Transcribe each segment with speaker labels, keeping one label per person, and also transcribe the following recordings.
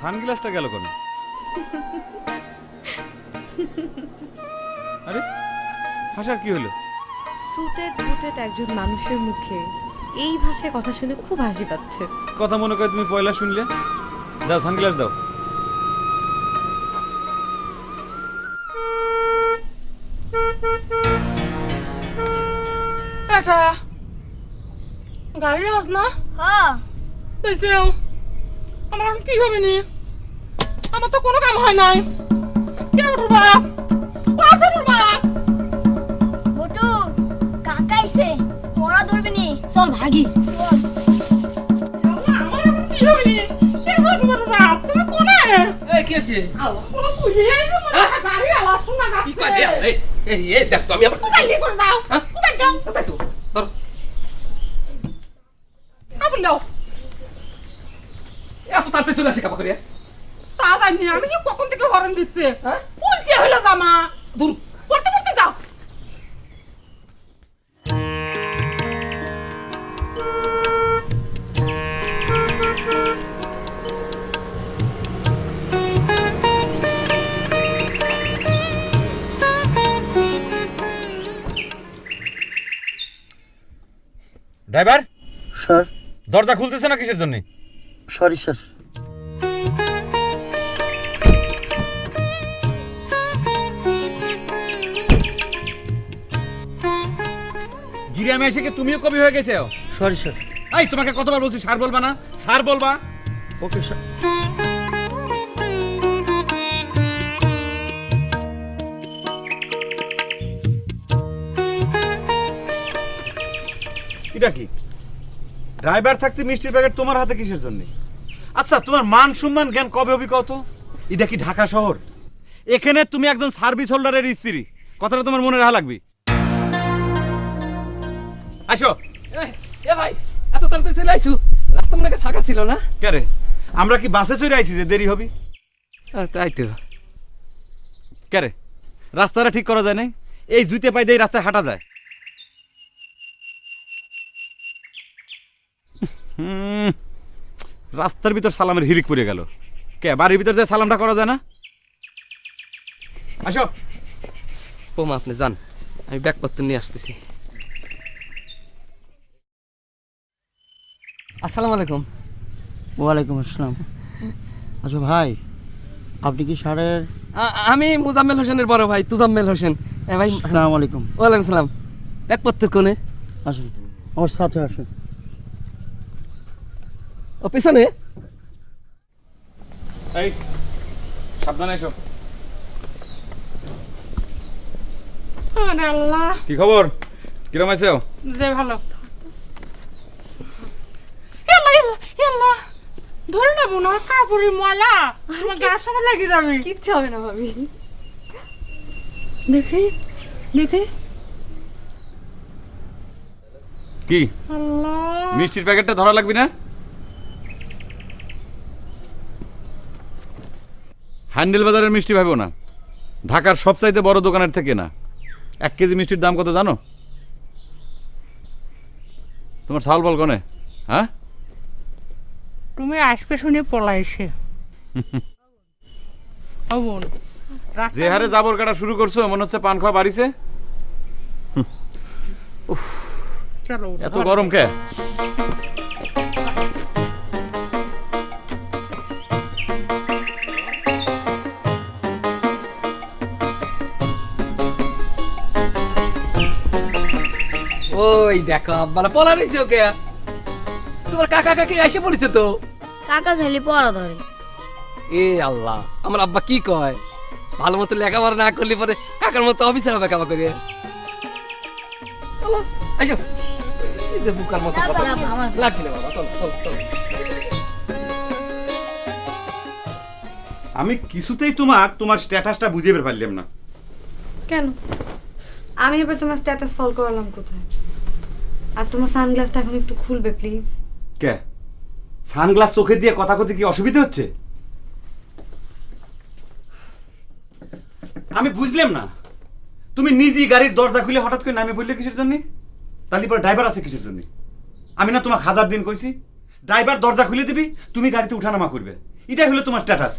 Speaker 1: সানগ্লাসটা গেল কেন? আরে হাসার কি হলো?
Speaker 2: সুটেড বুটেড একজন মানুষের মুখে এই ভাষায় কথা শুনে খুব হাসি পাচ্ছে।
Speaker 1: কথা মনে করে তুমি পয়লা শুনলে? দাও সানগ্লাস দাও।
Speaker 3: এটা গাড়ি আস না?
Speaker 4: হ্যাঁ
Speaker 3: দেখছেও আমার এখন কি হবে নি? আমার তো কোনো কাম হয় নাই। কে উঠবা? পাশে উঠবা।
Speaker 4: বটু কাকাইছে তোরা ধরবি নি চল ভাগি চল
Speaker 3: আমার এখন কি হবে নি? কে উঠবা? তুমি কোনে?
Speaker 5: এই কি আছে?
Speaker 3: আল্লাহ পুরো কুইয়ে গেছে গাড়ি আওয়াজ শোনা
Speaker 5: কি
Speaker 3: যাচ্ছে।
Speaker 5: করে এই এই দেখ তো আমি আবার
Speaker 3: কোথায় নিয়ে করে দাও?
Speaker 5: হ্যাঁ?
Speaker 3: কোথায় দাও?
Speaker 5: কোথায় তো ধর
Speaker 3: আবুল দাও।
Speaker 5: এত তাড়াতাড়ি চলে আসে কাপা করে
Speaker 3: তা জানি আমি যে কখন থেকে হরন দিচ্ছে।
Speaker 5: হ্যাঁ?
Speaker 3: উল্টে হলো জামা।
Speaker 5: দূর
Speaker 3: পড়তে পড়তে যাও।
Speaker 1: ড্রাইভার
Speaker 6: স্যার
Speaker 1: দরজা খুলতেছে না কিসের জন্য?
Speaker 6: Sorry sir.
Speaker 1: গিরামে এসে কি তুমিও কবি হয়ে গেছো?
Speaker 6: Sorry sir.
Speaker 1: এই তোমাকে কতবার বলছি স্যার বলবা না, স্যার বলবা।
Speaker 6: Okay sir.
Speaker 1: এটা কি ড্রাইভার থাকতে মিষ্টির প্যাকেট তোমার হাতে কিসের জন্য? আচ্ছা তোমার মান সম্মান জ্ঞান কবে হবি কত? এটা কি ঢাকা শহর? এখানে তুমি একজন সার্ভিস হোল্ডারের স্ত্রী, কথাটা তোমার মনে রাখা লাগবে। আসো।
Speaker 5: এ ভাই এত তাড়াতাড়ি চলে আইছু রাস্তা মনে হয় ফাঁকা ছিল না
Speaker 1: কে রে, আমরা কি বাসে চড়ে আইছি যে দেরি হবি?
Speaker 5: তাই তো
Speaker 1: কে রে, রাস্তাটা ঠিক করা যায় নাই? এই জুতে পাই দিয়ে রাস্তায় হাঁটা যায়? রাস্তার ভিতর সালামের হিরিক পড়ে গেল। কে বাড়ির ভিতর যে সালামটা করা যায় না? আসো।
Speaker 5: পোমা আপনি যান আমি ব্যাগপত্র নিয়ে আসতেছি আসসালামু আলাইকুম
Speaker 6: ওয়ালাইকুম আসসালাম। আচ্ছা ভাই, আপনি কি স্যারের?
Speaker 5: আমি মুজাম্মেল হোসেনের বড় ভাই তুজাম্মেল হোসেন। ভাই
Speaker 6: আসসালামু আলাইকুম।
Speaker 5: ওয়ালাইকুম সালাম। ব্যাগপত্র কোনে?
Speaker 6: আসুন আমার সাথে আসুন।
Speaker 5: ও পিছনে
Speaker 1: এই সাবধানে এসো।
Speaker 3: আরে আল্লাহ
Speaker 1: কি খবর, কিরম আছো?
Speaker 3: যে ভালো। এল্লা এল্লা এল্লা ধরে নেব না কাপড়ি ময়লা আমার গায়ের সাথে লেগে যাবে।
Speaker 2: কিচ্ছু হবে না ভাবি। দেখে দেখে
Speaker 1: কি
Speaker 3: আল্লাহ
Speaker 1: মিষ্টির প্যাকেটটা ধরা লাগবে না? হ্যান্ডেল বাজারের মিষ্টি ভাবো না, ঢাকার সবচাইতে বড় দোকানের থেকে না। 1 কেজি মিষ্টির দাম কত জানো? তোমার ছাল বল কনে? হ্যাঁ
Speaker 3: তুমি আসবে শুনে পলাইছে। ও বোন
Speaker 1: যে হারে জাবর কাটা শুরু করছো মনে হচ্ছে পান খাওয়া বাড়িছে।
Speaker 3: চলো
Speaker 1: এত গরম কে?
Speaker 5: ওই দেখো আব্বালা পলা রইছে ওকে তোমার কাকা কাকি এসে পড়েছে তো।
Speaker 4: কাকা খালি পড়া ধরে
Speaker 5: এ আল্লাহ আমার আব্বা কি কয়, ভালো মতো লেখাপড়া না করলে পরে কাকার মতো অফিসার হবে কাবা করে। চলো আসো, এই যে বুকার মতো কথা লাগবে না বাবা, চলো চলো চলো।
Speaker 1: আমি কিছুতেই তোমার স্ট্যাটাসটা বুঝে বের পারলাম না।
Speaker 2: কেন আমি এবার তোমার স্ট্যাটাস ফলো করলাম কোথায়? আর তোমার সানগ্লাসটা এখন একটু খুলবে প্লিজ।
Speaker 1: কে সানগ্লাস চোখে দিয়ে কথা কথি কি অসুবিধা হচ্ছে? আমি বুঝলাম না, তুমি নিজেই গাড়ির দরজা খুলে হঠাৎ করে নামে পড়লে কিসের জন্য? তাহলে পরে ড্রাইভার আছে কিসের জন্য? আমি না তোমাকে 1000 দিন কইছি ড্রাইভার দরজা খুলে দিবি, তুমি গাড়িতে উঠানামা করবে। এটাই হলো তোমার স্ট্যাটাস।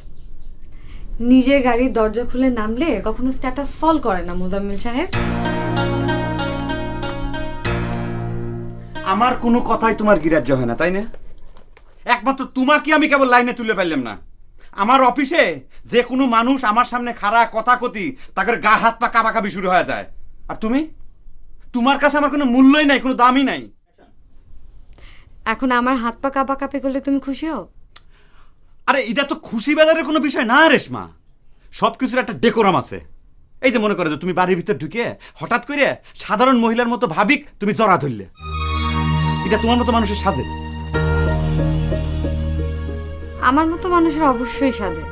Speaker 2: নিজের গাড়ির দরজা খুলে নামলে কখনো স্ট্যাটাস ফল করে না মোজাম্মেল সাহেব।
Speaker 1: আমার কোনো কথাই তোমার গ্রাহ্য হয় না, তাই না? একমাত্র তোমাকে আমি কেবল লাইনে তুলে পারলাম না। আমার অফিসে যে কোনো মানুষ আমার সামনে খাড়া কথা কতি তাকে গা হাত পা কাবাকাবি শুরু হয়ে যায়, আর তুমি, তোমার কাছে আমার কোনো মূল্যই নাই, কোনো দামই নাই।
Speaker 2: এখন আমার হাত পা কাঁপা কাঁপি করলে তুমি খুশি হও?
Speaker 1: আরে এটা তো খুশি বেজারের কোনো বিষয় না রেশমা, সব কিছুর একটা ডেকোরাম আছে। এই যে মনে করো যে তুমি বাড়ির ভিতর ঢুকে হঠাৎ করে সাধারণ মহিলার মতো ভাবিক তুমি জড়া ধরলে, এটা তোমার মতো মানুষের সাজে?
Speaker 2: আমার মতো মানুষের অবশ্যই সাজে।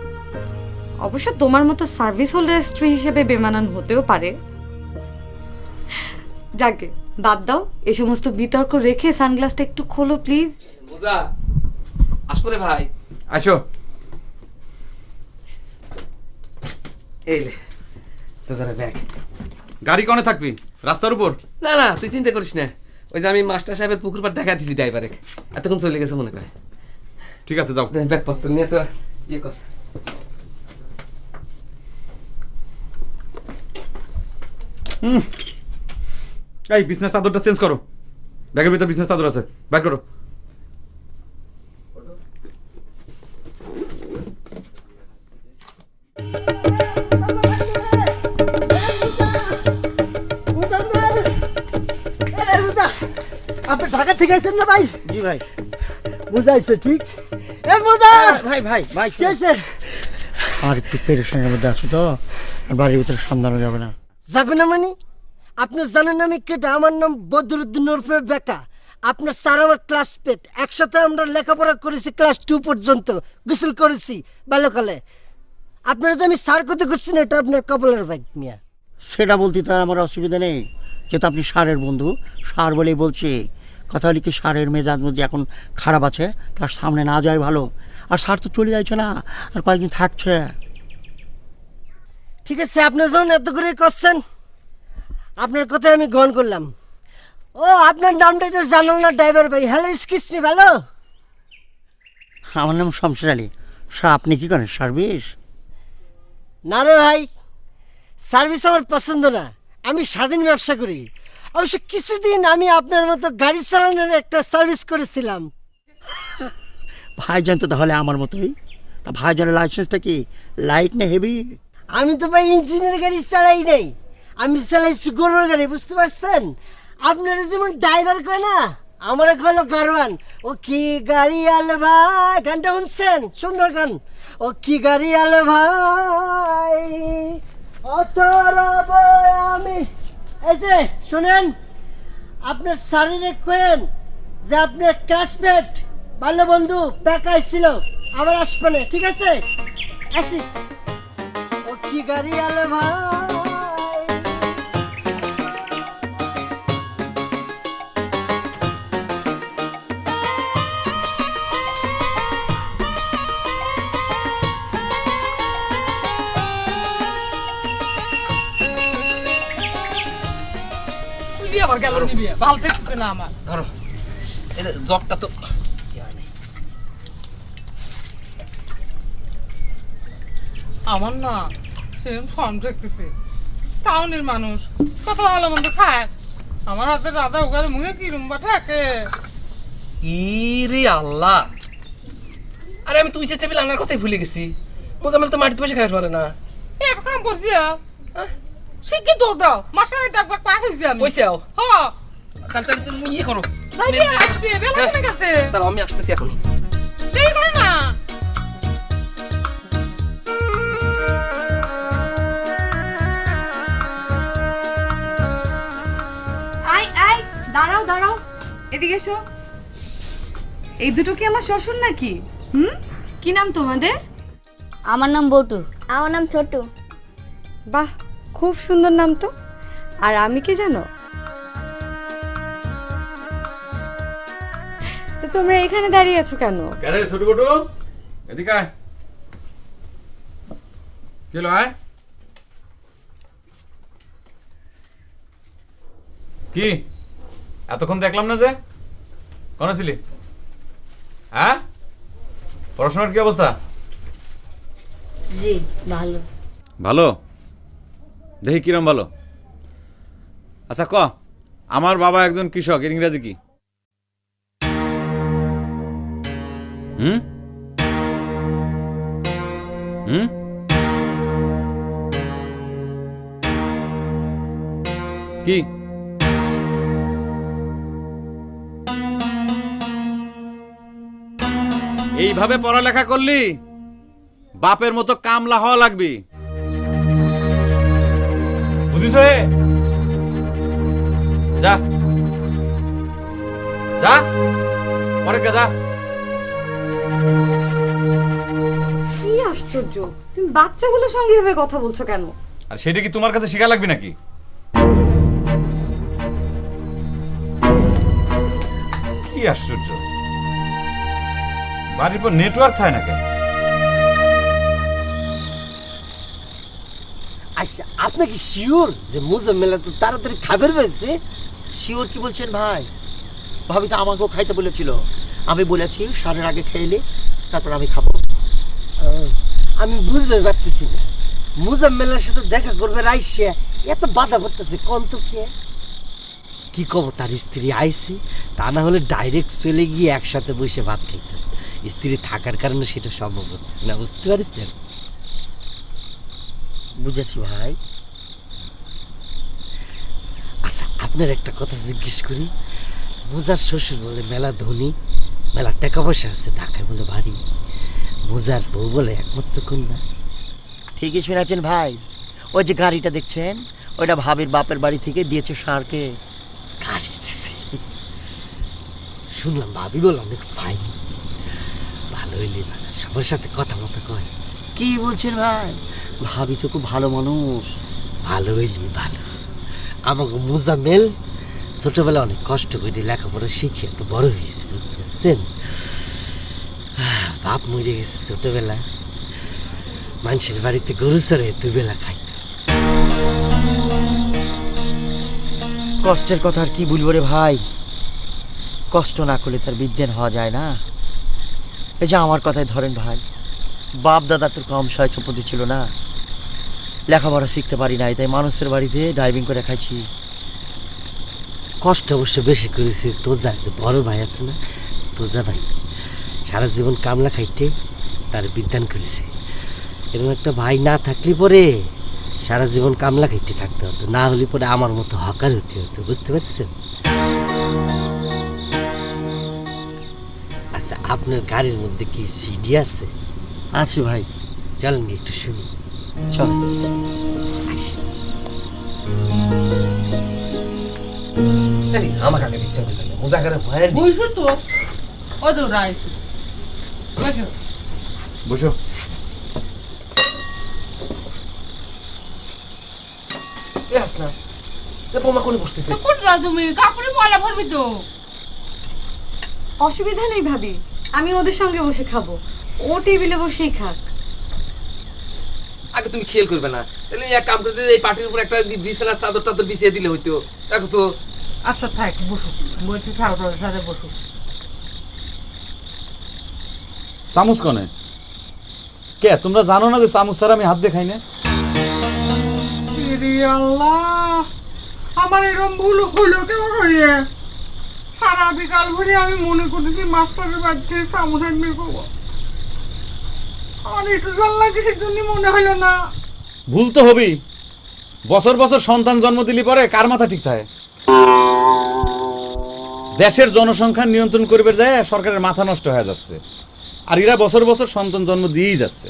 Speaker 2: অবশ্য তোমার মতো সার্ভিস হোল্ডার স্ত্রী হিসেবে বেমানান হতেও পারে। যাকে বাদ দাও, এই সমস্ত বিতর্ক রেখে সানগ্লাসটা একটু খোলো প্লিজ।
Speaker 5: বুঝা আসপরে ভাই,
Speaker 1: আসো।
Speaker 5: এই লে তোদের ব্যাগ।
Speaker 1: গাড়ি কনে থাকবি? রাস্তার উপর?
Speaker 5: না না, তুই চিন্তা করিস না। ওই যে আমি মাস্টার সাহেবের পুকুর পাড় দেখা দিছি ড্রাইভারে, এতক্ষণ চলে গেছে মনে করে।
Speaker 1: ঠিক আছে, যাও।
Speaker 5: ব্যাগপত্র নিয়ে তোরা ইয়ে কর।
Speaker 1: এই বিজনেস চাদরটা চেঞ্জ করো, ব্যাগের ভিতর বিজনেস চাদর আছে, ব্যাগ করো।
Speaker 7: আপনি ঢাকা থেকে আইছেন না ভাই?
Speaker 6: জি ভাই।
Speaker 7: বুঝাইছে ঠিক। এ মোদা
Speaker 6: ভাই ভাই ভাই,
Speaker 7: কি হয়েছে?
Speaker 6: আর একটু পেরেশানের মধ্যে আছি তো, আর বাড়ির ভিতরে সামলানো যাবে না।
Speaker 7: যাবে না মানে? আপনি জানেন আমি কেটা? আমার নাম বদরুদ্দিন ওরফে বেকা। আপনার স্যার আমার ক্লাসমেট, একসাথে আমরা লেখাপড়া করেছি ক্লাস 2 পর্যন্ত, গোসল করেছি বাল্যকালে। আপনারা যে আমি স্যার করতে করছি না, এটা আপনার কপালের ভাগ মিয়া।
Speaker 6: সেটা বলতে তার আমার অসুবিধা নেই, যেহেতু আপনি সারের বন্ধু, সার বলেই বলছি। কথা হলে কি, সারের মেজাজ মধ্যে এখন খারাপ আছে, তার সামনে না যায় ভালো। আর সার তো চলে যাচ্ছে না, আর কয়েকদিন থাকছে।
Speaker 7: ঠিক আছে, আপনি যখন এত করে করছেন, আপনার কথাই আমি গ্রহণ করলাম। ও আপনার নামটাই তো জানাল না ড্রাইভার ভাই। হ্যালো, এক্সকিউজ মি, ভালো?
Speaker 6: আমার নাম শমশের আলী। স্যার আপনি কি করেন, সার্ভিস?
Speaker 7: না রে ভাই, সার্ভিস আমার পছন্দ না। আমি স্বাধীন ব্যবসা করি। অবশ্য কিছুদিন আমি আপনার মতো গাড়ি চালানোর একটা সার্ভিস করেছিলাম।
Speaker 6: ভাইজান তো তাহলে আমার মতোই। তা ভাইজানের লাইসেন্সটা কি লাইট না হেভি?
Speaker 7: আমি তো ভাই ইঞ্জিনের গাড়ি চালাই নাই, আমি চালাইছি গরুর গাড়ি, বুঝতে পারছেন? আপনারা যেমন ড্রাইভার কয় না, আমার কইলো গারওয়ান। ও কি গাড়ি আলে ভাই, গানটা শুনছেন? সুন্দর গান। ও কি গাড়ি আলে ভাই, অত রব আমি। এই যে শুনেন, আপনার শারীরে কেন যে আপনার ক্লাসমেট বাল্য বন্ধু বেকার ছিল, আবার আসবে, ঠিক আছে? আসি। ও কি গাড়ি আলে ভাই।
Speaker 3: তুই আবার গেল নিবি, ভালো থাকতে না আমার।
Speaker 5: ধরো এটা জগটা তো
Speaker 3: আমার না সেরকম ফর্ম দেখতেছে। টাউনের মানুষ কত ভালো মন্দ খায়, আমার হাতে রাধা ওখানে মুখে কি রুম্বা থাকে।
Speaker 5: ইরে আল্লাহ, আরে আমি তুই যে টেবিল আনার কথাই ভুলে গেছি। মোজামেল তো মাটিতে বসে খাই পারে না।
Speaker 3: এক কাম করছি, সে কি দৌড় দাও, মাস্টার একবার ক্লাস হয়েছি আমি।
Speaker 5: কইছে আও
Speaker 3: হ্যাঁ,
Speaker 5: তাহলে তুমি ইয়ে করো,
Speaker 3: যাইবি আসবি, বেলা কমে গেছে।
Speaker 5: তাহলে আমি আসতেছি এখন।
Speaker 3: দেরি করে না।
Speaker 2: আয় আয়, দাঁড়াও দাঁড়াও, এদিকে এসো। এই দুটো কি আমার শ্বশুর নাকি? কি নাম তোমাদের?
Speaker 4: আমার নাম বটু। আমার নাম ছোটু।
Speaker 2: বাহ, খুব সুন্দর নাম তো। আর আমি কি জানো, তো তোমরা এখানে দাঁড়িয়ে আছো কেন?
Speaker 1: আরে ছোট বটু, এদিকে আয়। কি হলো, আয়। কি এতক্ষণ দেখলাম না যে? কোন ছিলি? হ্যাঁ, পড়াশোনার কি অবস্থা?
Speaker 4: জি ভালো।
Speaker 1: ভালো? দেখি কিরম ভালো। আচ্ছা ক, আমার বাবা একজন কৃষক, এর ইংরাজি কি? হুম হুম কি? এইভাবে পড়ালেখা করলি বাপের মতো কামলা হওয়া লাগবে, বুঝিস? হে যা যা, পরে যা।
Speaker 2: কি আশ্চর্য, তুমি বাচ্চাগুলোর সঙ্গে এভাবে কথা বলছো কেন?
Speaker 1: আর সেটা কি তোমার কাছে শিখা লাগবে নাকি? কি আশ্চর্য, বাড়ির পর নেটওয়ার্ক থাকে না কেন?
Speaker 7: আচ্ছা আপনি কি শিওর যে মুজাম্মেলা তো তাড়াতাড়ি খাবার পেয়েছে?
Speaker 6: শিওর কি বলছেন ভাই? ভাবি তো আমাকেও খাইতে বলেছিল, আমি বলেছি সারের আগে খাইলে তারপর আমি খাবো।
Speaker 7: আমি বুঝতে পারতেছি না, মুজাম্মেলার সাথে দেখা করবে রাইসিয়া এত বাধা করতেছে কোন তো কে? কি কব, তার স্ত্রী আইসি, তা না হলে ডাইরেক্ট চলে গিয়ে একসাথে বসে ভাত খাইতাম। স্ত্রী থাকার কারণে সেটা সম্ভব হচ্ছে না, বুঝতে পারছেন?
Speaker 6: বুঝেছি ভাই।
Speaker 7: আচ্ছা আপনার একটা কথা জিজ্ঞেস করি, মুজার শ্বশুর বলে মেলা ধনী, মেলা টাকা পয়সা আছে, ঢাকায় বলে বাড়ি, মুজার বউ বলে একমাত্র কন্যা।
Speaker 6: ঠিকই শুনেছেন ভাই, ওই যে গাড়িটা দেখছেন ওইটা ভাবির বাপের বাড়ি থেকে দিয়েছে সারকে।
Speaker 7: গাড়ি দিছি শুনলাম, ভাবি বলে অনেক ফাইন, ভালো হইলে ভালো, সবার সাথে কথা মতো কয়।
Speaker 6: কি বলছেন ভাই? ভাবি তো খুব ভালো মানুষ।
Speaker 7: ভালো হইলি ভালো। আমাকে মুজাম্মেল ছোটবেলা অনেক কষ্ট করে লেখাপড়া শিখে তো বড় হয়েছে, বুঝতে পারছেন? বাপ মরে গেছে ছোটবেলা, মানুষের বাড়িতে গরু চড়ে দুবেলা খাইত।
Speaker 6: কষ্টের কথা আর কি বলবো রে ভাই, কষ্ট না করলে তার বিদ্যান হওয়া যায় না। এই যে আমার কথাই ধরেন ভাই, বাপ দাদা তোর কম সয় সম্পত্তি ছিল না, লেখাপড়া শিখতে পারি নাই, তাই মানুষের বাড়িতে ড্রাইভিং করে খাইছি।
Speaker 7: কষ্ট অবশ্য বেশি করেছি তোজা, যে বড় ভাই আছে না তোজা ভাই, সারা জীবন কামলা খাইতে তার বিদ্যান করেছে। এরকম একটা ভাই না থাকলে পরে সারা জীবন কামলা খাইতে থাকতে হতো, না হলে পরে আমার মতো হকার হতে হতো, বুঝতে পারছেন? আচ্ছা আপনার গাড়ির মধ্যে কি সিডি আছে?
Speaker 6: আছে ভাই,
Speaker 7: চলেন গিয়ে একটু শুনি।
Speaker 6: চল।
Speaker 5: আমার আগে ইচ্ছা করছে না, মুজাকারে ভয় নেই।
Speaker 3: বলছো তো ও তো রাইছে। বসো
Speaker 1: বসো।
Speaker 5: এ হাসনা, এ বোমা কোনে বসতেছে?
Speaker 3: তো কোন যাও তুমি? কাপড়ে ময়লা ভরবি তো।
Speaker 2: অসুবিধা নেই ভাবি, আমি ওদের সঙ্গে বসে খাবো, ও টেবিলে বসেই খাক।
Speaker 5: আগে তুমি খেয়াল করবে না, তাহলে এক কাম করতে এই পার্টির উপর একটা বিছানার চাদর টাদর বিছিয়ে দিলে হইতো। দেখো তো।
Speaker 3: আচ্ছা থাক, বসো, বলছি সাউটার সাথে বসো।
Speaker 1: চামচ কনে? কে তোমরা জানো না যে চামচ ছাড়া আমি হাত দিয়ে খাই না?
Speaker 3: আল্লাহ, আমার এরকম ভুল হলো কেন করিয়ে? সারা বিকাল ভরে আমি মনে করতেছি মাস্টারের বাড়িতে চামচ একবার করবো, আমার একটু জল লাগে সেজন্য মনে হলো না।
Speaker 1: ভুল তো হবেই, বছর বছর সন্তান জন্ম দিলি পরে কার মাথা ঠিক থাকে? দেশের জনসংখ্যা নিয়ন্ত্রণ করবে যায় সরকারের মাথা নষ্ট হয়ে যাচ্ছে, আর এরা বছর বছর সন্তান জন্ম দিয়েই যাচ্ছে।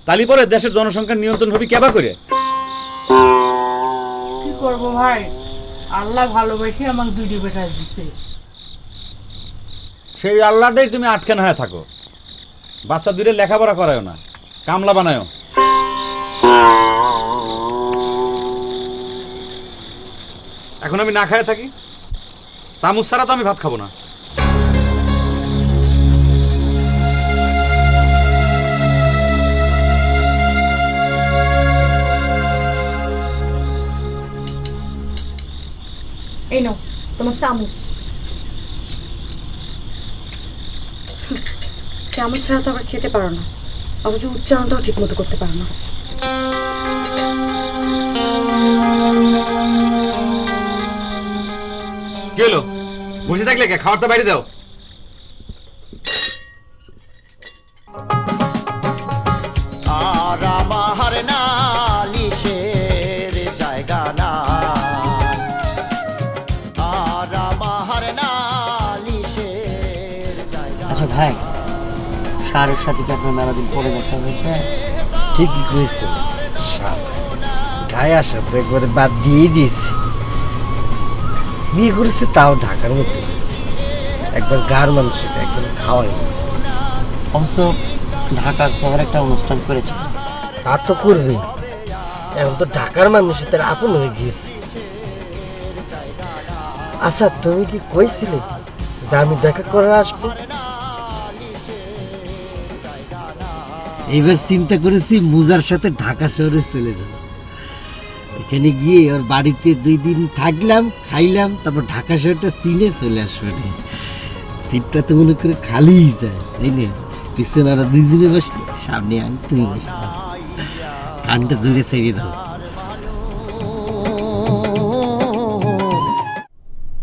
Speaker 1: তালি পরে দেশের জনসংখ্যা নিয়ন্ত্রণ হবে কেবা করে?
Speaker 3: কি করবো ভাই, আল্লাহ ভালোবেসে আমাকে দুইটি বেটা দিচ্ছে।
Speaker 1: সেই আল্লাহটাই তুমি আটকানো হয়ে থাকো, বাচ্চা দুইটা লেখাপড়া করায়ও না, কামলা বানায়ও। এখন আমি না খায় থাকি, চামচ ছাড়া তো আমি ভাত খাবো না।
Speaker 2: এই নাও তোমার চামচ। চামচ ছাড়া তো আবার খেতে পারো না, অথচ উচ্চারণটাও ঠিক মতো করতে পারে না।
Speaker 1: কি হলো? বসে থাকলে কে? খাবারটা বাইরে দাও।
Speaker 6: আর আমার নালিশের জায়গা না, আর আমার নালিশের জায়গা। আচ্ছা ভাই, সারের সাথে কি আপনার মেলা দিন পরে দেখা হয়েছে?
Speaker 7: ঠিকই কইছে, গায়ে আসা তো একবারে বাদ দিয়েই দিয়েছি। বিয়ে করেছে তাও ঢাকার মধ্যে করেছে, একবার গার মানুষের একদম খাওয়াই না।
Speaker 6: অবশ্য ঢাকার শহরে একটা অনুষ্ঠান করেছে।
Speaker 7: তা তো করবে, এখন তো ঢাকার মানুষের তার আপন হয়ে গিয়েছে। আচ্ছা তুমি কি কইছিলে যে আমি দেখা করে আসবো? এইবার চিন্তা করেছি মুজার সাথে ঢাকা শহরে চলে যাব। এখানে গিয়ে ওর বাড়িতে 2 দিন থাকলাম, খাইলাম, তারপর ঢাকা শহরটা চিনে চলে আসবো। সিটটা তো মনে করে খালিই যায়, তাই না? পিছনে ওরা 2 জনে বসলে, সামনে আমি তুমি বসলাম, কানটা জুড়ে ছেড়ে দাও।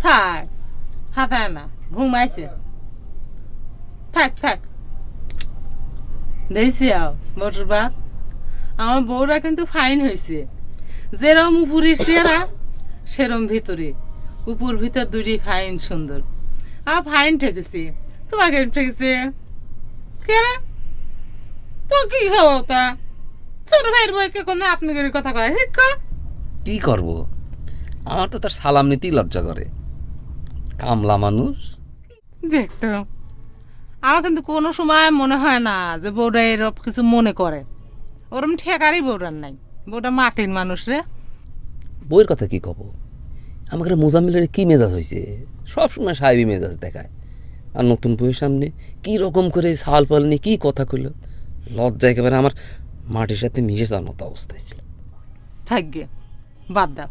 Speaker 3: থাক, হাতায় না, ঘুমাইছে। থাক থাক, দেখছি বউটার বাপ, আমার বউরা কিন্তু ফাইন হয়েছে। যেরম উপরের চেহারা সেরম ভিতরে, উপর ভিতর দুটি ফাইন সুন্দর। আমার ফাইন ঠেকেছে, তোমাকে ঠেকেছে কেন? তো কি খাবো তা? ছোট ভাইয়ের বউকে কোনো আপনি করে কথা কয়, ঠিক কর।
Speaker 5: কি করব? আমার তো তার সালাম নিতেই লজ্জা করে, কামলা মানুষ।
Speaker 3: দেখতো, আমার কিন্তু কোনো সময় মনে হয় না যে বউটা এরকম কিছু মনে করে। ওরম ঠেকারই বউটার নাই, বউটা মাটির মানুষ রে।
Speaker 5: বইয়ের কথা কি কব? আমাকে মোজাম্মেলের কি মেজাজ হয়েছে, সবসময় সাহেবি মেজাজ দেখায়। আর নতুন বইয়ের সামনে কি রকম করে ছাল পাল নিয়ে কি কথা কইল, লজ্জা একেবারে আমার মাটির সাথে মিশে যাওয়ার মতো অবস্থায় ছিল।
Speaker 3: থাকবে, বাদ দাও।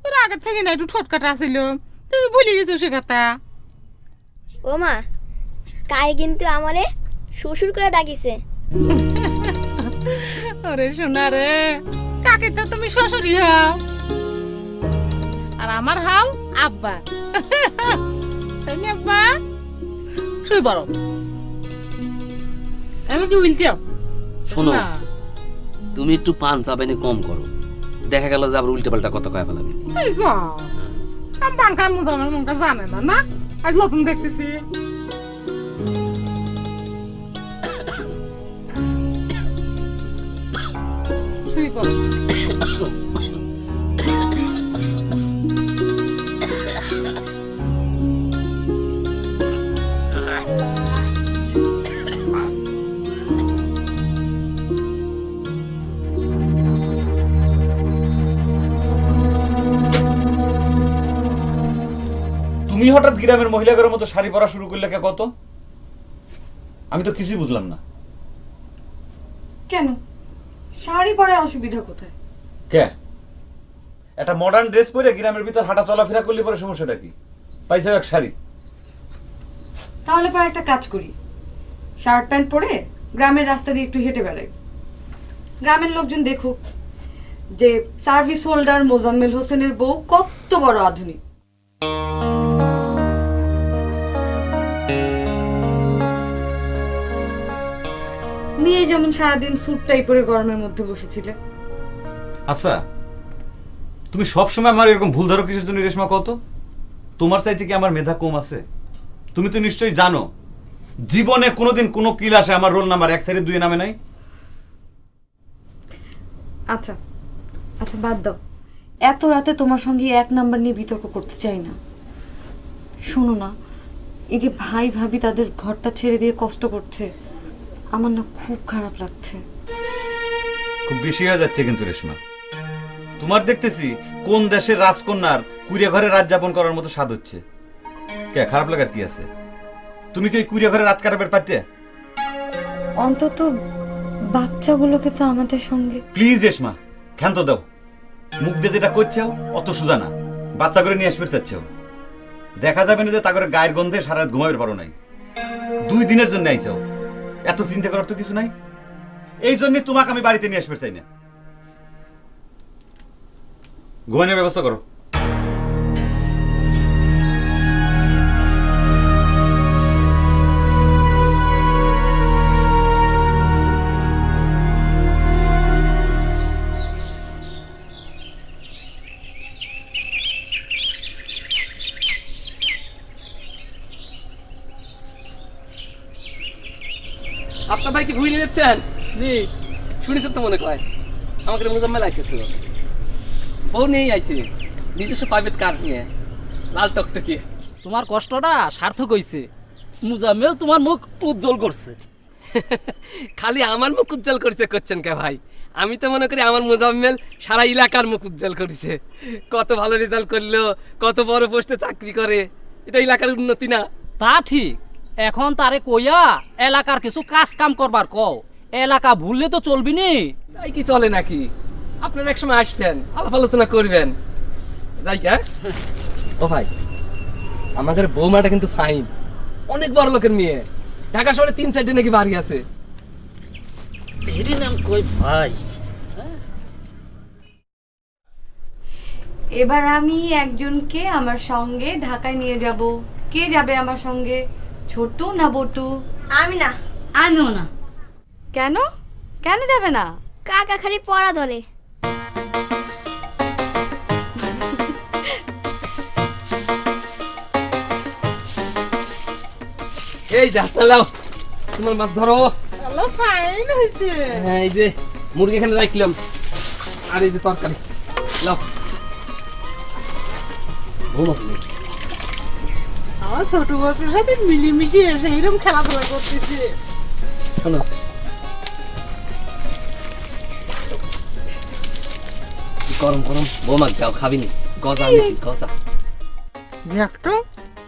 Speaker 3: ওর আগের থেকে না একটু ঠটকাটা আসিল, তুই ভুলে গেছো সে কথা।
Speaker 4: ও মা, কাই কিন্তু আমারে শ্বশুর করে ডাকিছে।
Speaker 3: ওরে শোনা রে, কাকে তো তুমি শ্বশুরই হও, আর আমার হাও আব্বা। তাই না আব্বা? শুই পড়ো, আমি কি উল্টাও?
Speaker 5: শোনো, তুমি একটু পান চাপাইনি কম করো, দেখা গেল যে আবার উল্টে পাল্টা কথা কয়ে ফেলাবি।
Speaker 3: আমি পান খাই মুখ আমার মনটা জানে না, না আজ নতুন দেখতেছি। শুই পড়ো।
Speaker 1: তুমি হঠাৎ গ্রামের মহিলাদের মতো শাড়ি পরা শুরু করলে কে? কত? আমি তো কিছুই বুঝলাম না।
Speaker 2: কেন শাড়ি পরে অসুবিধা কোথায়?
Speaker 1: কে? একটা মডার্ন ড্রেস পরে গ্রামের ভিতর হাঁটা চলাফেরা করলে পরে সমস্যাটা কি? পাইছাও এক শাড়ি।
Speaker 2: তাহলে পরে একটা কাজ করি, শার্ট প্যান্ট পরে গ্রামের রাস্তা দিয়ে একটু হেঁটে বেড়াই, গ্রামের লোকজন দেখুক যে সার্ভিস হোল্ডার মোজাম্মেল হোসেনের বউ কত বড় আধুনিক। মেয়ে যেমন সারাদিন স্যুট টাই পরে গরমের মধ্যে বসেছিলে।
Speaker 1: আচ্ছা, তুমি সবসময় আমার এরকম ভুল ধরো কিসের জন্য রেশমা? কত তোমার চাইতে কি আমার মেধা কম আছে? তুমি তো নিশ্চয়ই জানো জীবনে কোনোদিন কোনো ক্লাসে আমার রোল নাম্বার 1 সাইডে 2 নামে নাই।
Speaker 2: আচ্ছা আচ্ছা বাদ দাও, এত রাতে তোমার সঙ্গে 1 নাম্বার নিয়ে বিতর্ক করতে চাই না। শোনো না, এই যে ভাই ভাবি তাদের ঘরটা ছেড়ে দিয়ে কষ্ট করছে, আমার না খুব খারাপ লাগছে।
Speaker 1: খুব বেশি হয়ে যাচ্ছে কিন্তু রেশমা। তোমার দেখতেছি কোন দেশের রাজকন্যার কুড়িয়া ঘরে রাত যাপন করার মতো স্বাদ হচ্ছে। কে খারাপ লাগার কি আছে? তুমি কি ওই কুড়িয়া ঘরে রাত কাটাবে পারতে?
Speaker 2: অন্তত বাচ্চাগুলোকে তো আমাদের সঙ্গে।
Speaker 1: প্লিজ রেশমা, ক্ষান্ত দাও। মুখ দিয়ে যেটা করছেও অত সোজা না। বাচ্চা করে নিয়ে আসবে চাচ্ছেও, দেখা যাবে না যে তা করে গায়ের গন্ধে সারা রাত ঘুমাবে পারো নাই। 2 দিনের জন্য আইছাও, এত চিন্তা করার তো কিছু নাই। এই জন্য তোমাকে আমি বাড়িতে নিয়ে আসতে চাই না। ঘুমানোর ব্যবস্থা করো।
Speaker 5: আপনার ভাই কি ভুল নিচ্ছেন? জি শুনেছেন তো মনে কয় আমাকে মুজাম্মেল আইছে তো, বউ নিয়েই আইছে, নিজস্ব প্রাইভেট কার নিয়ে, লাল টকটকে।
Speaker 8: তোমার কষ্টটা সার্থক হইছে, মুজাম্মেল তোমার মুখ উজ্জ্বল করছে।
Speaker 5: খালি আমার মুখ উজ্জ্বল করছেন কে ভাই? আমি তো মনে করি আমার মুজাম্মেল সারা এলাকার মুখ উজ্জ্বল করেছে। কত ভালো রেজাল্ট করলো, কত বড় পোস্টে চাকরি করে, এটা এলাকার উন্নতি না?
Speaker 8: তা ঠিক, এখন তারে কইয়া এলাকার কিছু কাজ কাম করবার কও, এলাকা ভুললে তো চলবি নি।
Speaker 5: তাই কি চলে নাকি? আপনারা এক সময় আসবেন, আলাপ আলোচনা করবেন। যাই হ্যাঁ। ও ভাই, আমাদের বৌমাটা কিন্তু ফাইন, অনেক বড় লোকের মেয়ে, ঢাকা শহরে 3-4টে নাকি বাড়ি আছে।
Speaker 8: এরই নাম কই ভাই।
Speaker 2: এবার আমি একজনকে আমার সঙ্গে ঢাকায় নিয়ে যাব। কে যাবে আমার সঙ্গে, ছোট্টু না বটু?
Speaker 4: আমি না।
Speaker 2: আমিও না। কেন কেন যাবে না?
Speaker 4: কাকা খালি পড়া ধরে।
Speaker 5: এই যা লাও, তোমার মাছ ধরো।
Speaker 3: আল্লাহ ফাইন হয়েছে।
Speaker 5: হ্যাঁ, এই যে মুরগি এখানে রাখলাম, আর এই যে তরকারি লাও।
Speaker 3: আমার ছোট বছর সাথে মিলিমিশে এসে এরকম খেলাধুলা করতেছে।
Speaker 5: শোনো, গরম গরম বৌমা যাও, খাবি নি? গজা নাকি গজা?
Speaker 3: দেখতো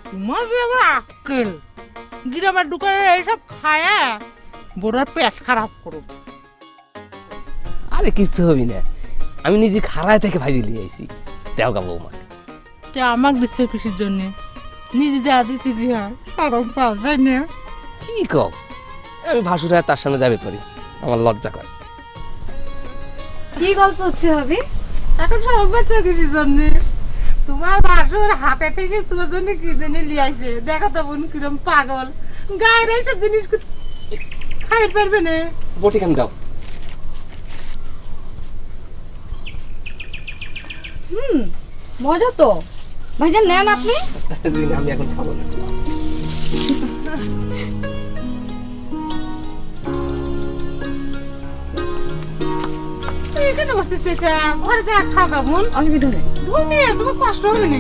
Speaker 3: তোমার যে আবার আক্কেল, গ্রামের দোকানে এইসব খায়া বড়ার পেট খারাপ করো।
Speaker 5: আরে কিচ্ছু হবি না, আমি নিজে খাড়ায় থেকে ভাজি নিয়ে আইছি, দেও গা বৌমা।
Speaker 3: তে আমাকে দিচ্ছে কিসের জন্য? নিজে যা দিতে দিয়া সরম পাওয়া যায় না।
Speaker 5: কি কও? আমি ভাসুরা তার সামনে যাবে পারি, আমার লজ্জা করে।
Speaker 2: কি গল্প হচ্ছে ভাবি?
Speaker 3: এখন সরম পাচ্ছে কিসের জন্য? তোমার ভাসুর হাতে থেকে তোর জন্য কি জানি লিয়াইছে, দেখা তো বোন কিরম পাগল, গায়ের এইসব জিনিস খাই পারবে না।
Speaker 5: বটি খান দাও।
Speaker 2: মজা তো ভাইজান, নেন আপনি।
Speaker 5: আমি এখন খাবো না।
Speaker 3: এখানে বসতেছে ঘরে যা খাওয়া বোন।
Speaker 2: অসুবিধা নেই।
Speaker 3: ঘুমিয়ে তোমার কষ্ট হবে না।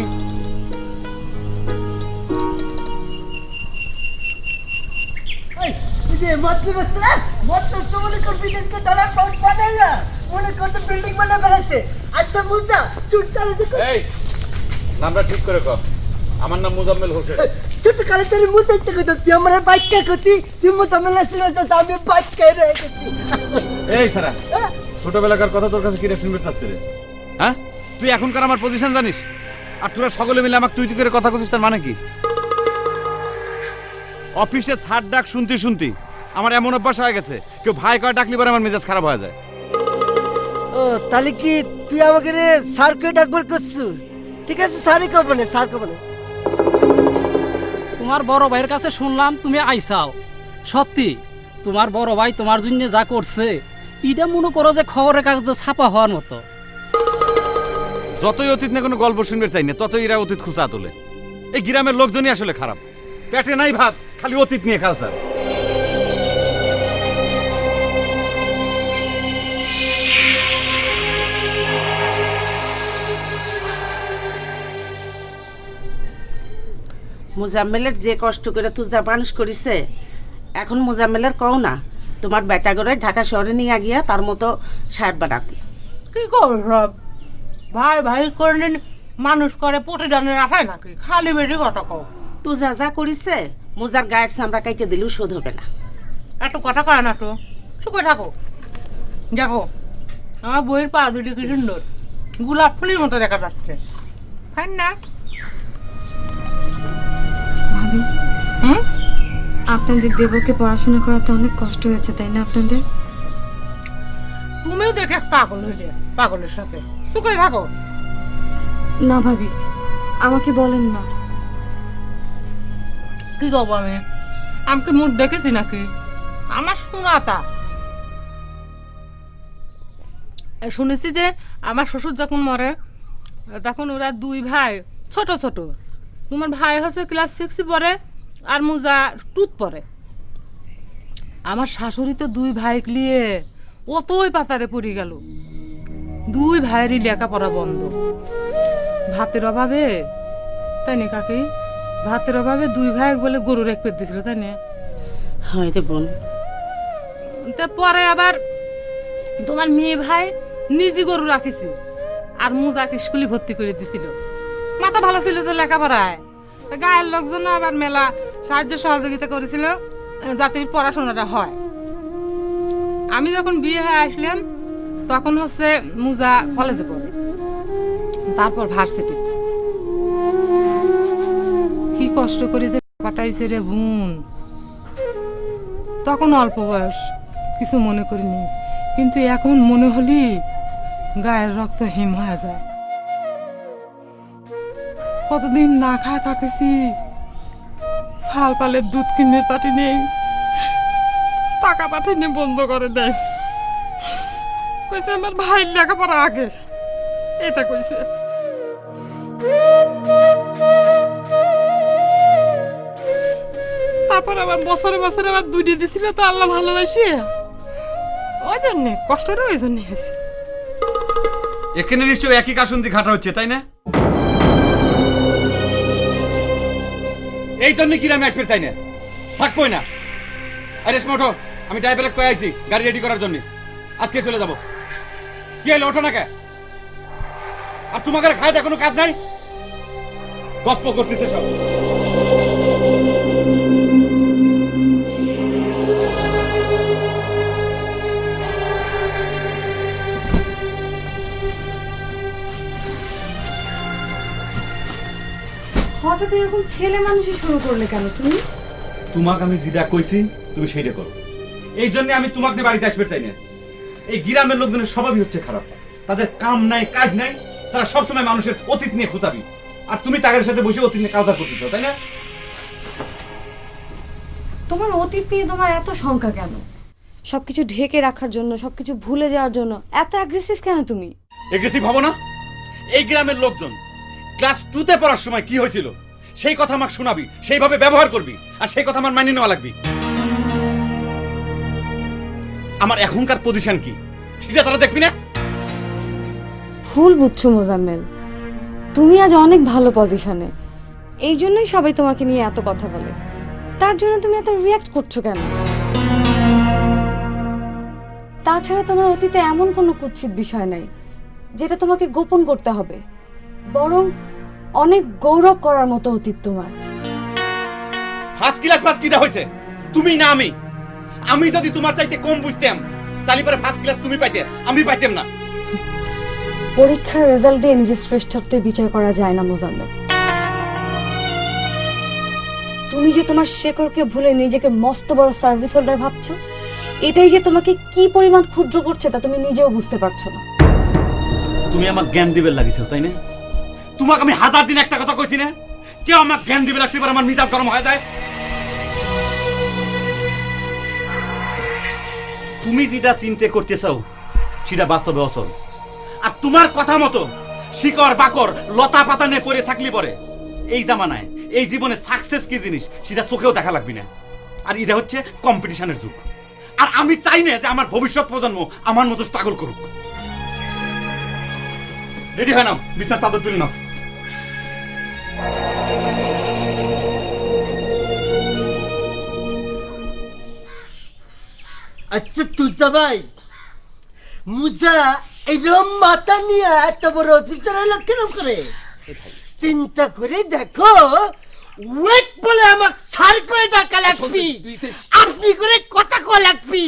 Speaker 1: এই নামটা ঠিক করে কর। আমার নাম মুজাম্মেল হোসেন।
Speaker 7: ছোট কালে তোর মুখ দেখতে কত তুই আমার বাইকটা করতি, তুই মুখ আমার লাসি লাসি আমি বাইকটা রেখেছি।
Speaker 1: এই সারা, ছোটবেলাকার কথা তোর কাছে কি রে শুনবে চাচ্ছে রে? হ্যাঁ, তুই এখনকার আমার পজিশন জানিস, আর তোরা সকলে মিলে আমাকে তুই তুই করে কথা কছিস, তার মানে কি? অফিসে ছাড় ডাক শুনতে শুনতে আমার এমন অভ্যাস হয়ে গেছে, কেউ ভাই কয় ডাকলি পরে আমার মেজাজ খারাপ হয়ে যায়।
Speaker 7: ও তাহলে কি তুই আমাকে রে স্যারকে ডাকবার করছু? ঠিক আছে, স্যারই করবো না, স্যার করবো না।
Speaker 8: তোমার বড় ভাইয়ের কাছে শুনলাম তুমি আইসাও, সত্যি তোমার বড় ভাই তোমার জন্য যা করছে এটা মনে করো যে খবরের কাগজে ছাপা হওয়ার মতো।
Speaker 1: যতই অতীত না কোনো গল্প শুনবে চাই না, ততই এরা অতীত খুঁচা তোলে। এই গ্রামের লোকজনই আসলে খারাপ, পেটে নাই ভাত, খালি অতীত নিয়ে খালচার।
Speaker 9: মুজাম্মেলের যে কষ্ট করে তুই যা মানুষ করিছে, এখন মুজাম্মেলের কও না তোমার বেটা করে ঢাকা শহরে নিয়ে গিয়া তার মতো সাহেব বানাতি।
Speaker 3: কি করবো সব ভাই ভাই করে মানুষ করে প্রতিদানের আশায় নাকি খালি বেশি কথা কও।
Speaker 9: তুই যা যা করিছে মুজার গায়ের চামড়া কাইতে দিলেও শোধ হবে না।
Speaker 3: এত কথা কয় না তো, শুকে থাকো। দেখো আমার বইয়ের পা দুটি কি সুন্দর, গোলাপ ফুলের মতো দেখা যাচ্ছে, ফাইন না?
Speaker 2: ভাবি, আপনাদের দেবরকে পড়াশোনা করাতে অনেক কষ্ট হয়েছে তাই না আপনাদের?
Speaker 3: তুমিও দেখে পাগল হইলে পাগলের সাথে সুখে থাকো।
Speaker 2: না ভাবি, আমাকে বলেন না।
Speaker 3: কি করবো আমি কি মুখ দেখেছি নাকি? আমার শোনাতা শুনেছি যে আমার শ্বশুর যখন মরে তখন ওরা দুই ভাই ছোট ছোট, তোমার ভাই হচ্ছে ক্লাস 6 পড়ে আর মুজা 2 পড়ে। আমার শাশুড়ি তো দুই ভাই নিয়ে অতই পাতারে পড়ে গেল, দুই ভাইয়েরই লেখাপড়া বন্ধ ভাতের অভাবে, তাই না কাকি? ভাতের অভাবে দুই ভাই বলে গরু রেখ পেতে দিছিল, তাই না?
Speaker 9: হয় রে বোন।
Speaker 3: পরে আবার তোমার মেয়ে ভাই নিজে গরু রাখিছে আর মুজাকে স্কুলে ভর্তি করে দিছিল। মাথা ভালো ছিল তো লেখাপড়ায়, গায়ের লোকজন আবার মেলা সাহায্য সহযোগিতা করেছিল যাতে পড়াশোনাটা হয়। আমি যখন বিয়ে হয়ে আসলাম তখন হচ্ছে মুজা কলেজে পড়ে, তারপর ভার্সিটি। কি কষ্ট করে যে পাঠাইছে রে বোন। তখন অল্প বয়স, কিছু মনে করিনি, কিন্তু এখন মনে হলি গায়ের রক্ত হিম হয়ে যায়। কতদিন না খায় থাকেছি, ছাল পালের দুধ কিনে পাঠি নেই, টাকা পাঠিয়ে বন্ধ করে দেয়। কইছে আমার ভাইয়ের লেখাপড়া আগে, এটা কইছে। তারপর আবার বছরে বছরে আবার দুইটি দিছিল তো আল্লাহ ভালোবাসি, ওই জন্যে কষ্টটা ওই জন্যে হয়েছে।
Speaker 1: এখানে নিশ্চয়ই একই কাসুন্দি ঘাটা হচ্ছে, তাই না? এই জন্য কিরামে আসবে চাই না, থাকবোই না। আরে ওঠো, আমি ড্রাইভারে কয়ে আইছি গাড়ি রেডি করার জন্য, আজকে চলে যাব। কি হলো, ওঠো না কে? আর তোমাকে খায় দেয় কোনো কাজ নাই, গপ্প করতেছে সব।
Speaker 2: হঠাৎ এরকম ছেলে মানুষই শুরু করলে কেন তুমি?
Speaker 1: তোমাকে আমি যেটা কইছি তুমি সেইটা করো। এই জন্য আমি তোমাকে বাড়িতে আসবে চাই না। এই গ্রামের লোকজনের স্বভাবই হচ্ছে খারাপ, তাদের কাম নাই কাজ নাই, তারা সবসময় মানুষের অতীত নিয়ে খোঁচাবি, আর তুমি তাদের সাথে বসে অতীত নিয়ে কাজ করতেছো, তাই না?
Speaker 2: তোমার অতীত নিয়ে তোমার এত শঙ্কা কেন? সবকিছু ঢেকে রাখার জন্য, সবকিছু ভুলে যাওয়ার জন্য এত অ্যাগ্রেসিভ কেন তুমি?
Speaker 1: এগ্রেসিভ হবো না? এই গ্রামের লোকজন ক্লাস 2 তে পড়ার সময় কি হয়েছিল সেই কথা আমাকে শোনাবি, সেইভাবে ব্যবহার করবি, আর সেই কথা আমার মানিয়ে নেওয়া লাগবে। আমার এখনকার পজিশন কি সেটা তারা দেখবি না?
Speaker 2: ভুল বুঝছো মোজাম্মেল, তুমি আজ অনেক ভালো পজিশনে, এই জন্যই সবাই তোমাকে নিয়ে এত কথা বলে। তার জন্য তুমি এত রিয়াক্ট করছো কেন? তাছাড়া তোমার অতীতে এমন কোনো কুৎসিত বিষয় নাই যেটা তোমাকে গোপন করতে হবে, বরং অনেক গৌরব করার মতো অতীত তোমার।
Speaker 1: ফার্স্ট ক্লাস পাস কিটা হয়েছে তুমি না আমি? আমি যদি তোমার চাইতে কম বুঝতাম তাহলে পরে ফার্স্ট ক্লাস তুমি পাইতে, আমি পাইতাম না।
Speaker 2: পরীক্ষার রেজাল্ট দিয়ে নিজের শ্রেষ্ঠত্বের বিচার করা যায় না মোজাম্মেল। তুমি যে তোমার শেকড়কে ভুলে নিজেকে মস্ত বড় সার্ভিস হোল্ডার ভাবছো, এটাই যে তোমাকে কি পরিমাণ ক্ষুদ্র করছে তা তুমি নিজেও বুঝতে পারছো না।
Speaker 1: তুমি আমার জ্ঞান দিবে লাগিছো, তাই না? তোমাকে আমি 1000 দিন একটা কথা কইছি না, কেউ আমার জ্ঞান দিবে লাগলে পরে আমার মিজাজ গরম হয়ে যায়। তুমি যেটা চিন্তা করতে চাও সেটা বাস্তবে অচল, আর তোমার কথা মতো শিকড় বাকর লতা পাতা নিয়ে পড়ে থাকলি পরে এই জামানায় এই জীবনে সাকসেস কি জিনিস সেটা চোখেও দেখা লাগবে না। আর এটা হচ্ছে কম্পিটিশনের যুগ, আর আমি চাই না যে আমার ভবিষ্যৎ প্রজন্ম আমার মতো স্ট্রাগল করুক। রেডি হয়ে নাও, বিছানার চাদর তুলে নাও।
Speaker 7: আচ্ছা তুজা ভাই, মুজা এরকম মাথা নিয়ে এত বড় অফিসার হলো কেন করে? চিন্তা করে দেখো, ওয়েট বলে আমাকে সার করে ডাকা লাগবি, আপনি করে কথা কয়া লাগবি।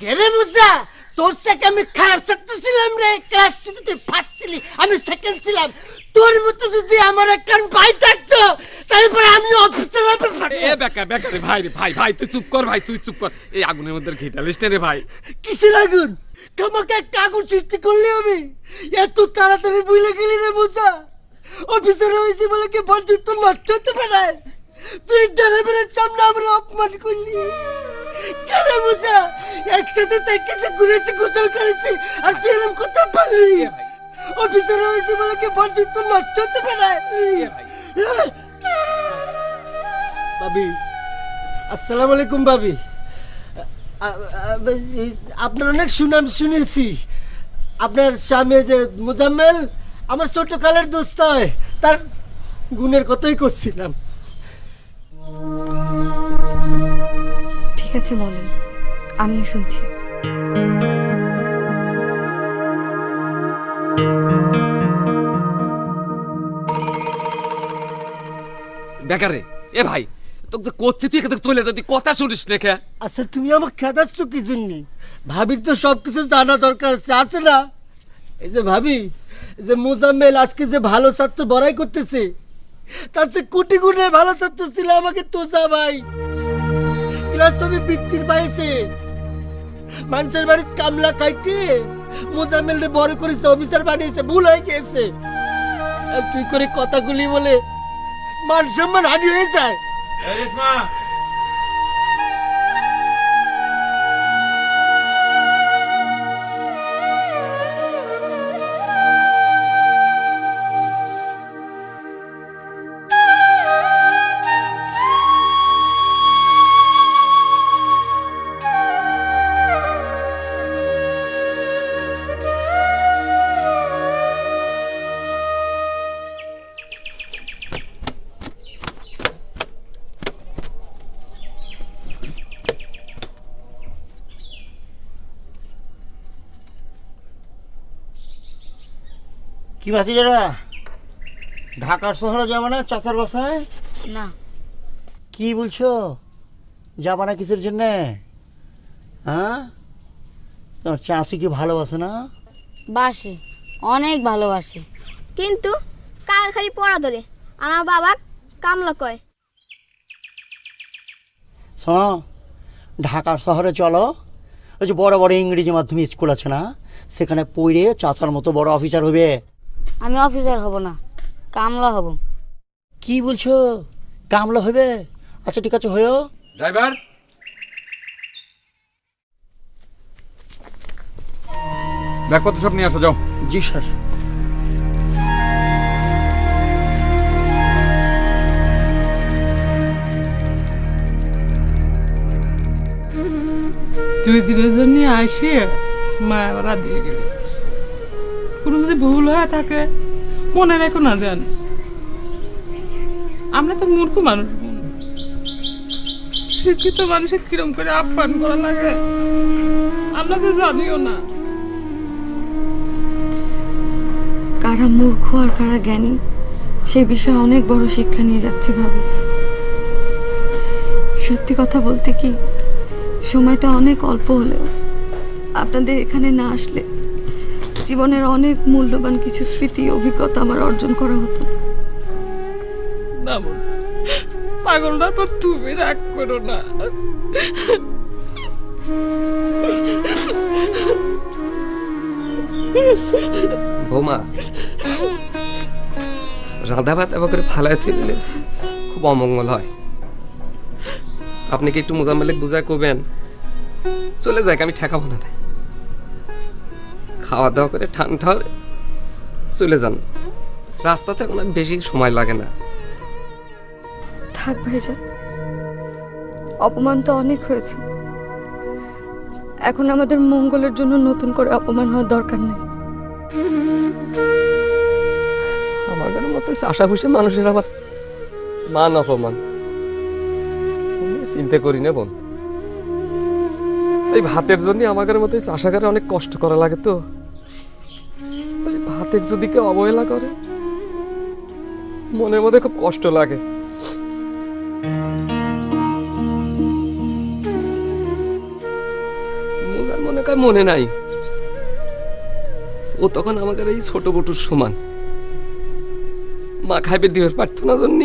Speaker 7: কেরে মুজা, তোর থেকে আমি খারাপ ছাত্র ছিলাম রে, ক্লাস 2 তে ফার্স্ট ছিলি, আমি সেকেন্ড ছিলাম। তোর মতো যদি আমার একখান ভাই থাকতো তারপরে আমি অফিসার হতে পারতাম।
Speaker 10: এ বেকা বেকা রে ভাই, রে ভাই ভাই তুই চুপ কর, ভাই তুই চুপ কর। এই আগুনের মধ্যে ঘিটা লিস্টে রে ভাই।
Speaker 7: কিসের আগুন? তোমাকে একটা আগুন সৃষ্টি করলে আমি এত তাড়াতাড়ি ভুলে গেলি রে মুসা। অফিসার হয়েছি বলে কি বন্ধুত্ব নষ্ট হতে পারে? তুই ড্রাইভারের সামনে আমার অপমান করলি কেন মুসা? একসাথে থেকে যে ঘুরেছি, গোসল করেছি, আর তুই এরকম করতে পারলি? অফিসার হয়েছি বলে কি বন্ধুত্ব নষ্ট হতে পারে? ভাবি, আসসালামু আলাইকুম ভাবি। আপনার অনেক সুনাম শুনেছি। আপনার স্বামী যে মুজাম্মেল আমার ছোট কালের দোস্ত হয়, তার গুণের কথাই করছিলাম।
Speaker 2: ঠিক আছে বলেন, আমিও শুনছি।
Speaker 5: বেকারে এ ভাই তোকে যে করছি তুই এখান থেকে চলে যা, তুই কথা শুনিস না কে?
Speaker 7: আচ্ছা তুমি আমাকে খেদাচ্ছ কি জন্য? ভাবির তো সবকিছু জানা দরকার আছে না? এই যে ভাবি, এই যে মুজাম্মেল আজকে যে ভালো ছাত্র বড়াই করতেছে, তার চেয়ে কোটি গুণে ভালো ছাত্র ছিল আমাকে তোজা ভাই। ক্লাস তুমি বৃত্তির পাইছে, মানুষের বাড়ির কামলা খাইতে মুজাম্মেল রে বড় করেছে, অফিসার বানিয়েছে, ভুল হয়ে গিয়েছে। আর তুই করে কথাগুলি বলে মান সম্মান হানি হয়ে যায়। কি ভাতিজারা, ঢাকার শহরে যাবো না চাচার বাসায়?
Speaker 2: না।
Speaker 6: কি বলছো? যাবা না কিসের জন্যে? হ্যাঁ, তোমার চাষি কি ভালোবাসে না?
Speaker 4: বাসে, অনেক ভালোবাসে, কিন্তু কাল খালি পড়া ধরে, আমার বাবা কামলা কয়।
Speaker 6: শোনো, ঢাকার শহরে চলো, ওই যে বড় বড় ইংরেজি মাধ্যমিক স্কুল আছে না, সেখানে পড়ে চাচার মতো বড় অফিসার হবে।
Speaker 2: আমি অফিসার হব না, কামলা হব।
Speaker 6: কি বলছো? কামলা হবে? আচ্ছা ঠিক আছে, হয়েও।
Speaker 1: ড্রাইভার, ব্যাগপত্র সব নিয়ে আসো, যাও।
Speaker 6: জি স্যার।
Speaker 3: দুই দিনের জন্য আসে মা ওরা দিয়ে গেলে, কোনো যদি ভুল হয়ে থাকে মনে রেখো না জান, আমরা তো মূর্খ মানুষ, শিক্ষিত মানুষের কিরম করে আপ্যায়ন করা লাগে আমরা তো জানিও না।
Speaker 2: কারা মূর্খ আর কারা জ্ঞানী সেই বিষয়ে অনেক বড় শিক্ষা নিয়ে যাচ্ছি ভাবি। সত্যি কথা বলতে কি, সময়টা অনেক অল্প হলেও আপনাদের এখানে না আসলে জীবনের অনেক মূল্যবান কিছু স্মৃতি অভিজ্ঞতা আমার অর্জন করা হতো।
Speaker 3: না বোন, পাগলটার পর তুমি রাগ করো না।
Speaker 5: বৌমা, রাধা ভাত এবার করে ফালায় থেকে দিলে খুব অমঙ্গল হয়। আপনি কি একটু মুজাম্মেলে বুঝায় করবেন চলে যাক, আমি ঠেকাবো না। খাওয়া দাওয়া করে ঠান্ডা চলে যান, রাস্তাতে এখন আর বেশি সময় লাগে না।
Speaker 2: থাক ভাইজান, অপমান তো অনেক হয়েছে, এখন আমাদের মঙ্গলের জন্য নতুন করে অপমান হওয়ার দরকার নেই।
Speaker 5: আমাদের মতো আশাভুষে মানুষের আবার মান অপমান চিন্তা করি না বোন। এই ভাতের জন্য আমাদের মতো চাষাগারে অনেক কষ্ট করা লাগে, তো ভাতের যদি কেউ অবহেলা করে মনের মধ্যে খুব কষ্ট লাগে। মোজার মনে কার মনে নাই, ও তখন আমাদের এই ছোট বটুর সমান। মা খাইবে দিবের পারত না জন্য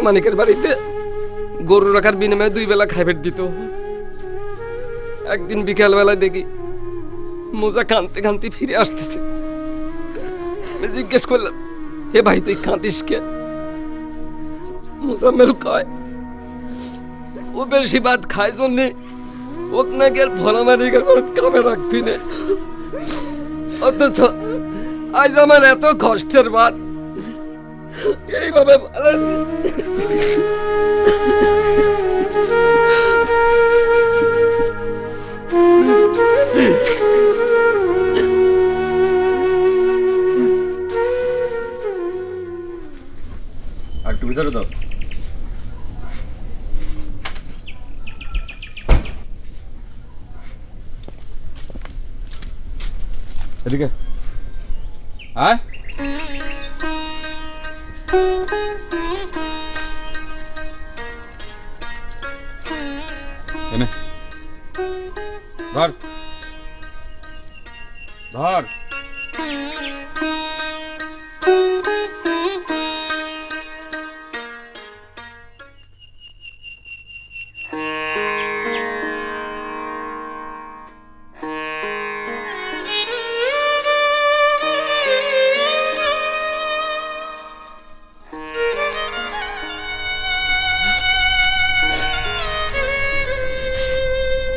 Speaker 5: মানিকের বাড়িতে গরু রাখার বিনিময়ে 2 বেলা খাইবে দিত।
Speaker 10: একদিন বিকালবেলায় দেখি মোজা কাঁদতে কাঁদতে ফিরে আসতেছে। আমি জিজ্ঞেস করলাম, হে ভাই তুই কাঁদিস কে? মোজাম্মেল কয় ও বেশি ভাত খায় জন্যে ওক নাকি আর ভোলামারি কামে রাখবি না। অথচ আজ আমার এত কষ্টের ভাত এইভাবে
Speaker 1: আর একটু ভিতরে দাও। এদিকে আয়। এনে ধর ধর।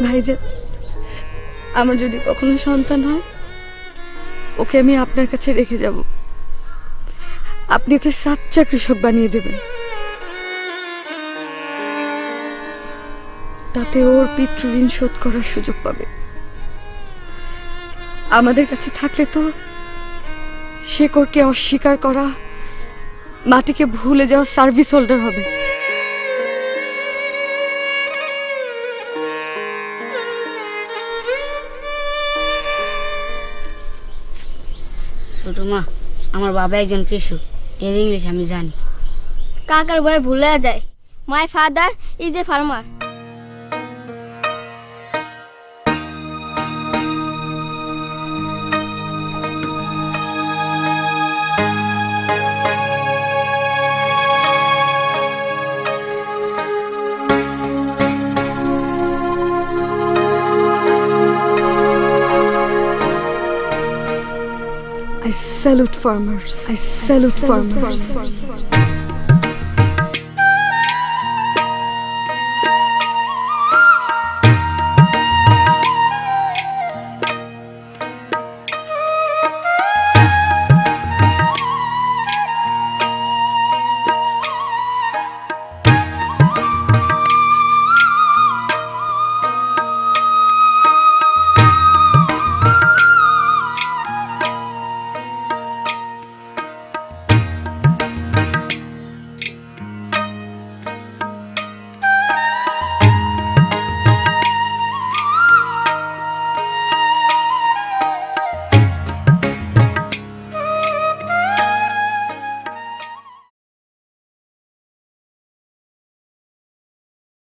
Speaker 2: ভাইজান, আমার যদি কখনো সন্তান হয় ওকে আমি আপনার কাছে রেখে যাব। আপনি ওকে সাচ্চা কৃষক বানিয়ে দেবেন, তাতে ওর পিতৃঋণ শোধ করার সুযোগ পাবে। আমাদের কাছে থাকলে তো শেকড়কে অস্বীকার করা, মাটিকে ভুলে যাওয়া সার্ভিস হোল্ডার হবে।
Speaker 4: ছোট মা, আমার বাবা একজন কৃষক, এর ইংলিশ আমি জানি। কাকার ভয়ে ভুলে যায়, my father is a farmer.
Speaker 2: I salute farmers. I salute farmers.